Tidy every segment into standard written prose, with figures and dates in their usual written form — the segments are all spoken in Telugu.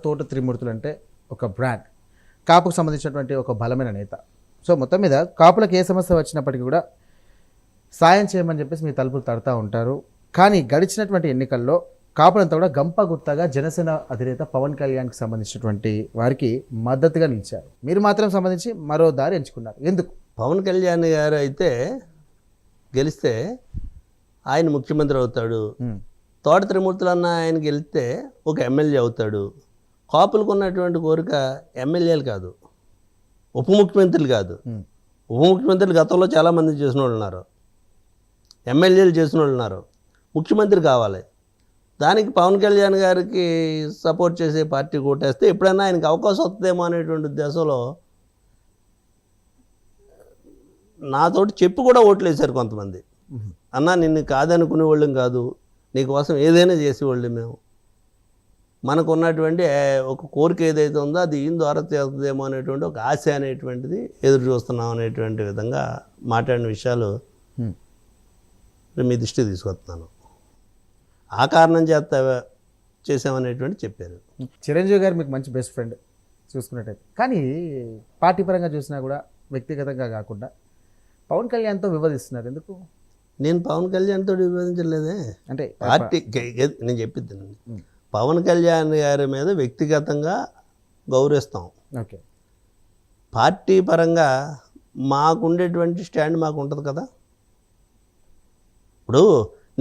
తోట త్రిమూర్తులు అంటే ఒక బ్రాండ్, కాపుకు సంబంధించినటువంటి ఒక బలమైన నేత. సో మొత్తం మీద కాపులకు ఏ సమస్య వచ్చినప్పటికీ కూడా సాయం చేయమని చెప్పేసి మీ తలుపులు తడతా ఉంటారు. కానీ గడిచినటువంటి ఎన్నికల్లో కాపులంతా కూడా గంప గుర్తగా జనసేన అధినేత పవన్ కళ్యాణ్కి సంబంధించినటువంటి వారికి మద్దతుగా నిలిచారు. మీరు మాత్రం సంబంధించి మరో దారి ఎంచుకున్నారు. ఎందుకు? పవన్ కళ్యాణ్ గారు అయితే గెలిస్తే ఆయన ముఖ్యమంత్రి అవుతాడు. తోట త్రిమూర్తులు అన్న ఆయన గెలిస్తే ఒక ఎమ్మెల్యే అవుతాడు. కాపులకు ఉన్నటువంటి కోరిక ఎమ్మెల్యేలు కాదు, ఉప ముఖ్యమంత్రులు కాదు. ఉప ముఖ్యమంత్రులు గతంలో చాలామంది చేసిన వాళ్ళు ఉన్నారు, ఎమ్మెల్యేలు చేసిన వాళ్ళు ఉన్నారు. ముఖ్యమంత్రి కావాలి. దానికి పవన్ కళ్యాణ్ గారికి సపోర్ట్ చేసే పార్టీ ఓటేస్తే ఎప్పుడైనా ఆయనకి అవకాశం వస్తుందేమో అనేటువంటి ఉద్దేశంలో నాతోటి చెప్పి కూడా ఓట్లు వేశారు కొంతమంది. అన్నా నిన్ను కాదనుకునే వాళ్ళం కాదు, నీకోసం ఏదైనా చేసేవాళ్ళు మేము, మనకు ఉన్నటువంటి ఒక కోరిక ఏదైతే ఉందో అది ఈయన ద్వారా చేస్తుందేమో అనేటువంటి ఒక ఆశ అనేటువంటిది ఎదురు చూస్తున్నాం అనేటువంటి విధంగా మాట్లాడిన విషయాలు మీ దృష్టి తీసుకొస్తున్నాను. ఆ కారణం చేత చేసామనేటువంటి చెప్పారు. చిరంజీవి గారు మీకు మంచి బెస్ట్ ఫ్రెండ్ చూసుకున్నట్టయితే, కానీ పార్టీ పరంగా చూసినా కూడా వ్యక్తిగతంగా కాకుండా పవన్ కళ్యాణ్తో వివాదిస్తున్నారు. ఎందుకు? నేను పవన్ కళ్యాణ్తో వివాదించలేదే. అంటే పార్టీ నేను చెప్పిద్దానండి, పవన్ కళ్యాణ్ గారి మీద వ్యక్తిగతంగా గౌరవిస్తాం. ఓకే, పార్టీ పరంగా మాకుండేటువంటి స్టాండ్ మాకు ఉంటుంది కదా. ఇప్పుడు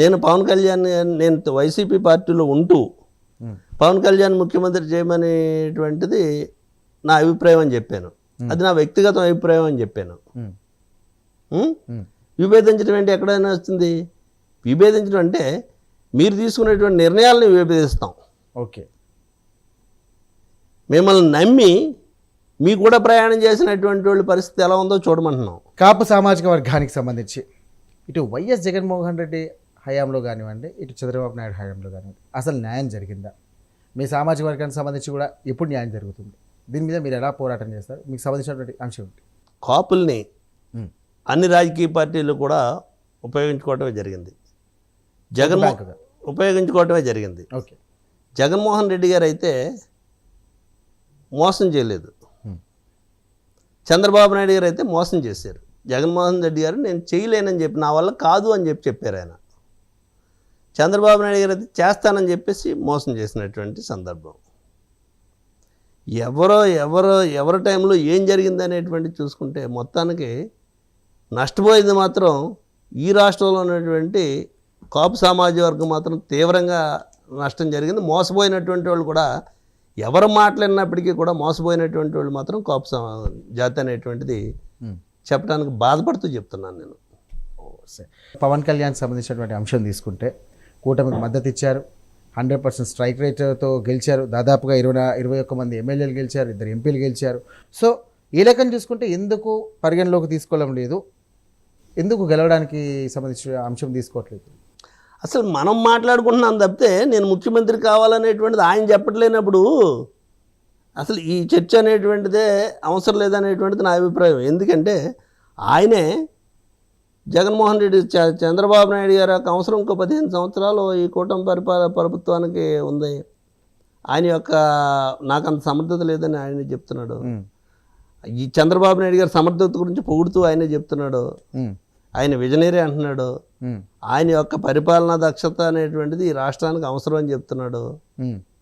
నేను పవన్ కళ్యాణ్, నేను వైసీపీ పార్టీలో ఉంటూ పవన్ కళ్యాణ్ ముఖ్యమంత్రి చేయమనేటువంటిది నా అభిప్రాయం అని చెప్పాను. అది నా వ్యక్తిగత అభిప్రాయం అని చెప్పాను. విభేదించడం అంటే ఎక్కడైనా వస్తుంది? విభేదించడం అంటే మీరు తీసుకునేటువంటి నిర్ణయాలను విభేదిస్తాం. ఓకే, మిమ్మల్ని నమ్మి మీ కూడా ప్రయాణం చేసినటువంటి వాళ్ళ పరిస్థితి ఎలా ఉందో చూడమంటున్నాం. కాపు సామాజిక వర్గానికి సంబంధించి ఇటు వైఎస్ జగన్మోహన్ రెడ్డి హయాంలో కానివ్వండి, ఇటు చంద్రబాబు నాయుడు హయాంలో కానివ్వండి, అసలు న్యాయం జరిగిందా? మీ సామాజిక వర్గానికి సంబంధించి కూడా ఎప్పుడు న్యాయం జరుగుతుంది? దీని మీద మీరు ఎలా పోరాటం చేస్తారు? మీకు సంబంధించినటువంటి అంశం ఏంటి? కాపుల్ని అన్ని రాజకీయ పార్టీలు కూడా ఉపయోగించుకోవటమే జరిగింది. ఉపయోగించుకోవటమే జరిగింది. ఓకే, జగన్మోహన్ రెడ్డి గారు అయితే మోసం చేయలేదు, చంద్రబాబు నాయుడు గారు అయితే మోసం చేశారు. జగన్మోహన్ రెడ్డి గారు నేను చేయలేనని చెప్పి, నా వల్ల కాదు అని చెప్పారు ఆయన. చంద్రబాబు నాయుడు గారు అయితే చేస్తానని చెప్పేసి మోసం చేసినటువంటి సందర్భం. ఎవరి టైంలో ఏం జరిగింది అనేటువంటి చూసుకుంటే మొత్తానికి నష్టపోయింది మాత్రం ఈ రాష్ట్రంలో ఉన్నటువంటి కాపు సామాజిక వర్గం మాత్రం తీవ్రంగా నష్టం జరిగింది. మోసపోయినటువంటి వాళ్ళు కూడా, ఎవరు మాట్లాడినప్పటికీ కూడా మోసపోయినటువంటి వాళ్ళు మాత్రం కాపు జాతి అనేటువంటిది చెప్పడానికి బాధపడుతూ చెప్తున్నాను నేను. పవన్ కళ్యాణ్ సంబంధించినటువంటి అంశం తీసుకుంటే కూటమికి మద్దతు ఇచ్చారు, 100% స్ట్రైక్ రేట్తో గెలిచారు. దాదాపుగా 21 మంది ఎమ్మెల్యేలు గెలిచారు, 2 ఎంపీలు గెలిచారు. సో ఈ లెక్కన చూసుకుంటే ఎందుకు పరిగణలోకి తీసుకోవడం లేదు? ఎందుకు గెలవడానికి సంబంధించిన అంశం తీసుకోవట్లేదు? అసలు మనం మాట్లాడుకుంటున్నాం తప్పితే నేను ముఖ్యమంత్రి కావాలనేటువంటిది ఆయన చెప్పట్లేనప్పుడు అసలు ఈ చర్చ అనేటువంటిదే అవసరం లేదనేటువంటిది నా అభిప్రాయం. ఎందుకంటే ఆయనే జగన్మోహన్ రెడ్డి, చంద్రబాబు నాయుడు గారు అవసరం ఇంకో 15 సంవత్సరాలు ఈ కూటమి ప్రభుత్వానికి ఉంది. ఆయన యొక్క నాకు అంత సమర్థత లేదని ఆయన చెప్తున్నాడు. ఈ చంద్రబాబు నాయుడు గారి సమర్థత గురించి పొగుడుతూ ఆయనే చెప్తున్నాడు. ఆయన విజనరీ అంటున్నాడు. ఆయన యొక్క పరిపాలనా దక్షత అనేటువంటిది ఈ రాష్ట్రానికి అవసరం అని చెప్తున్నాడు.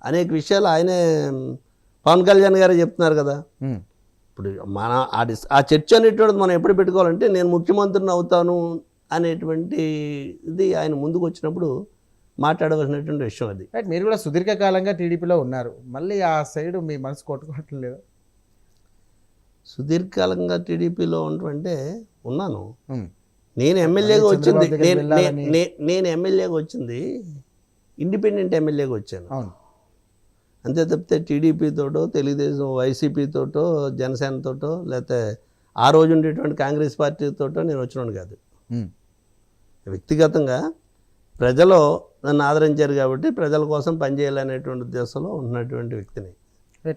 అనేక విషయాలు ఆయనే పవన్ కళ్యాణ్ గారే చెప్తున్నారు కదా. ఇప్పుడు మన ఆ చర్చ అనేటువంటిది మనం ఎప్పుడు పెట్టుకోవాలంటే నేను ముఖ్యమంత్రిని అవుతాను అనేటువంటి ఇది ఆయన ముందుకు వచ్చినప్పుడు మాట్లాడవలసినటువంటి విషయం అది. మీరు కూడా సుదీర్ఘకాలంగా టీడీపీలో ఉన్నారు, మళ్ళీ ఆ సైడ్ మీ మనసు కొట్టుకోవట్లేదు లేదా? సుదీర్ఘకాలంగా టీడీపీలో ఉంటే ఉన్నాను. నేను ఎమ్మెల్యేగా వచ్చింది, నేను ఎమ్మెల్యేగా వచ్చింది ఇండిపెండెంట్ ఎమ్మెల్యేగా వచ్చాను. అంతే తప్పితే టీడీపీతోటో, తెలుగుదేశం, వైసీపీతోటో, జనసేనతోటో, లేకపోతే ఆ రోజు ఉండేటువంటి కాంగ్రెస్ పార్టీతోటో నేను వచ్చినాను కాదు. వ్యక్తిగతంగా ప్రజలు నన్ను ఆదరించారు కాబట్టి ప్రజల కోసం పనిచేయాలనేటువంటి ఉద్దేశంలో ఉన్నటువంటి వ్యక్తిని.